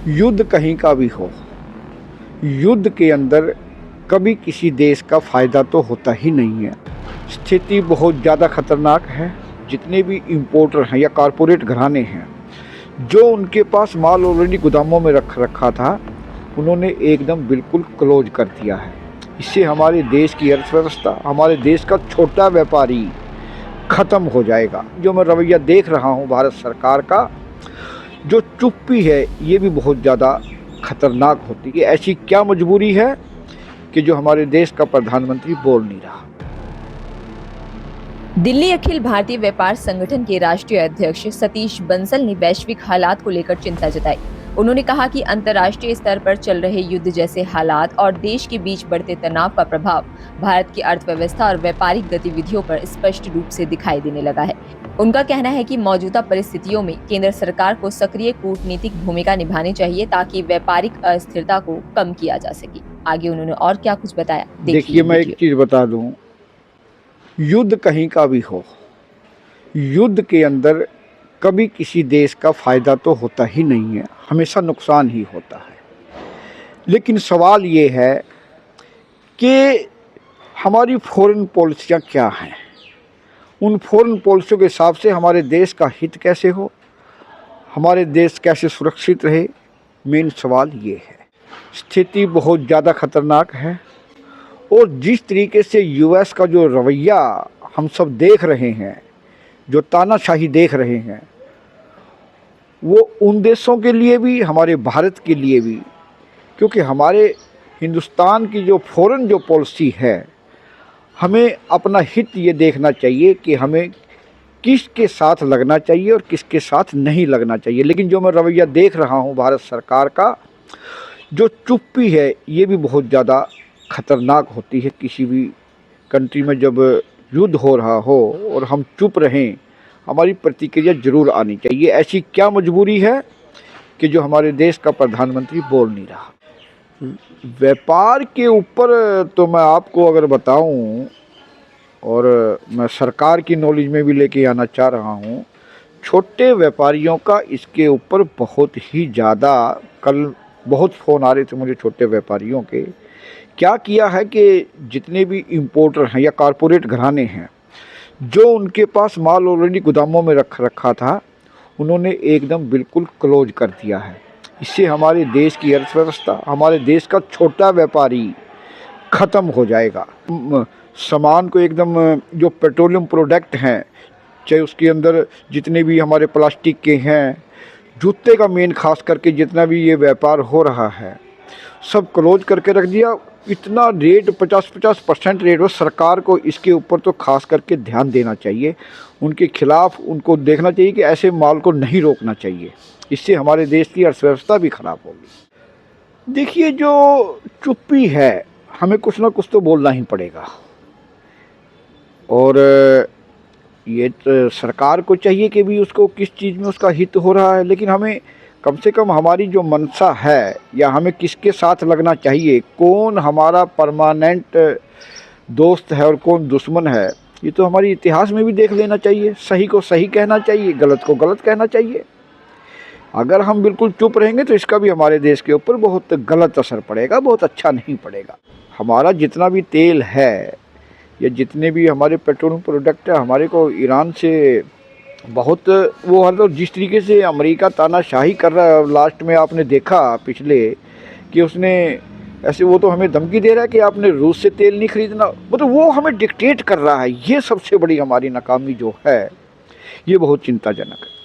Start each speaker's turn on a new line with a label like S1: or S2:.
S1: युद्ध कहीं का भी हो, युद्ध के अंदर कभी किसी देश का फ़ायदा तो होता ही नहीं है। स्थिति बहुत ज़्यादा ख़तरनाक है। जितने भी इम्पोर्टर हैं या कॉरपोरेट घराने हैं, जो उनके पास माल ऑलरेडी गोदामों में रख रखा था, उन्होंने एकदम बिल्कुल क्लोज कर दिया है। इससे हमारे देश की अर्थव्यवस्था, हमारे देश का छोटा व्यापारी ख़त्म हो जाएगा। जो मैं रवैया देख रहा हूँ भारत सरकार का, जो चुप्पी है, ये भी बहुत ज़्यादा खतरनाक होती है। ऐसी क्या मजबूरी है कि जो हमारे देश का प्रधानमंत्री बोल नहीं रहा।
S2: दिल्ली अखिल भारतीय व्यापार संगठन के राष्ट्रीय अध्यक्ष सतीश बंसल ने वैश्विक हालात को लेकर चिंता जताई। उन्होंने कहा कि अंतर्राष्ट्रीय स्तर पर चल रहे युद्ध जैसे हालात और देश के बीच बढ़ते तनाव का प्रभाव भारत की अर्थव्यवस्था और व्यापारिक गतिविधियों पर स्पष्ट रूप से दिखाई देने लगा है। उनका कहना है कि मौजूदा परिस्थितियों में केंद्र सरकार को सक्रिय कूटनीतिक भूमिका निभानी चाहिए ताकि व्यापारिक अस्थिरता को कम किया जा सके। आगे उन्होंने और क्या कुछ बताया,
S1: देखिए, मैं एक चीज़ बता दूं, युद्ध कहीं का भी हो, युद्ध के अंदर कभी किसी देश का फ़ायदा तो होता ही नहीं है, हमेशा नुकसान ही होता है। लेकिन सवाल ये है कि हमारी फॉरेन पॉलिसियाँ क्या हैं, उन फॉरेन पॉलिसियों के हिसाब से हमारे देश का हित कैसे हो, हमारे देश कैसे सुरक्षित रहे, मेन सवाल ये है। स्थिति बहुत ज़्यादा ख़तरनाक है और जिस तरीके से यूएस का जो रवैया हम सब देख रहे हैं, जो तानाशाही देख रहे हैं, वो उन देशों के लिए भी, हमारे भारत के लिए भी, क्योंकि हमारे हिंदुस्तान की जो फॉरेन जो पॉलिसी है, हमें अपना हित ये देखना चाहिए कि हमें किसके साथ लगना चाहिए और किसके साथ नहीं लगना चाहिए। लेकिन जो मैं रवैया देख रहा हूँ भारत सरकार का, जो चुप्पी है, ये भी बहुत ज़्यादा ख़तरनाक होती है। किसी भी कंट्री में जब युद्ध हो रहा हो और हम चुप रहें, हमारी प्रतिक्रिया ज़रूर आनी चाहिए। ऐसी क्या मजबूरी है कि जो हमारे देश का प्रधानमंत्री बोल नहीं रहा। व्यापार के ऊपर तो मैं आपको अगर बताऊं, और मैं सरकार की नॉलेज में भी लेके आना चाह रहा हूं, छोटे व्यापारियों का इसके ऊपर बहुत ही ज़्यादा, कल बहुत फ़ोन आ रहे थे मुझे छोटे व्यापारियों के। क्या किया है कि जितने भी इम्पोर्टर हैं या कॉरपोरेट घराने हैं, जो उनके पास माल ऑलरेडी गोदामों में रख रखा था, उन्होंने एकदम बिल्कुल क्लोज कर दिया है। इससे हमारे देश की अर्थव्यवस्था, हमारे देश का छोटा व्यापारी ख़त्म हो जाएगा। सामान को एकदम, जो पेट्रोलियम प्रोडक्ट हैं, चाहे उसके अंदर जितने भी हमारे प्लास्टिक के हैं, जूते का मेन खास करके जितना भी ये व्यापार हो रहा है, सब क्लोज करके रख दिया। इतना रेट 50% रेट हो। सरकार को इसके ऊपर तो खास करके ध्यान देना चाहिए। उनके खिलाफ उनको देखना चाहिए कि ऐसे माल को नहीं रोकना चाहिए। इससे हमारे देश की अर्थव्यवस्था भी ख़राब होगी। देखिए, जो चुप्पी है, हमें कुछ ना कुछ तो बोलना ही पड़ेगा। और ये तो सरकार को चाहिए कि भी उसको किस चीज़ में उसका हित हो रहा है, लेकिन हमें कम से कम हमारी जो मंशा है, या हमें किसके साथ लगना चाहिए, कौन हमारा परमानेंट दोस्त है और कौन दुश्मन है, ये तो हमारी इतिहास में भी देख लेना चाहिए। सही को सही कहना चाहिए, गलत को गलत कहना चाहिए। अगर हम बिल्कुल चुप रहेंगे तो इसका भी हमारे देश के ऊपर बहुत गलत असर पड़ेगा, बहुत अच्छा नहीं पड़ेगा। हमारा जितना भी तेल है या जितने भी हमारे पेट्रोलियम प्रोडक्ट है, हमारे को ईरान से बहुत वो हर, तो जिस तरीके से अमेरिका तानाशाही कर रहा है, लास्ट में आपने देखा पिछले कि उसने ऐसे, वो तो हमें धमकी दे रहा है कि आपने रूस से तेल नहीं खरीदना, मतलब वो हमें डिक्टेट कर रहा है। ये सबसे बड़ी हमारी नाकामी जो है, ये बहुत चिंताजनक है।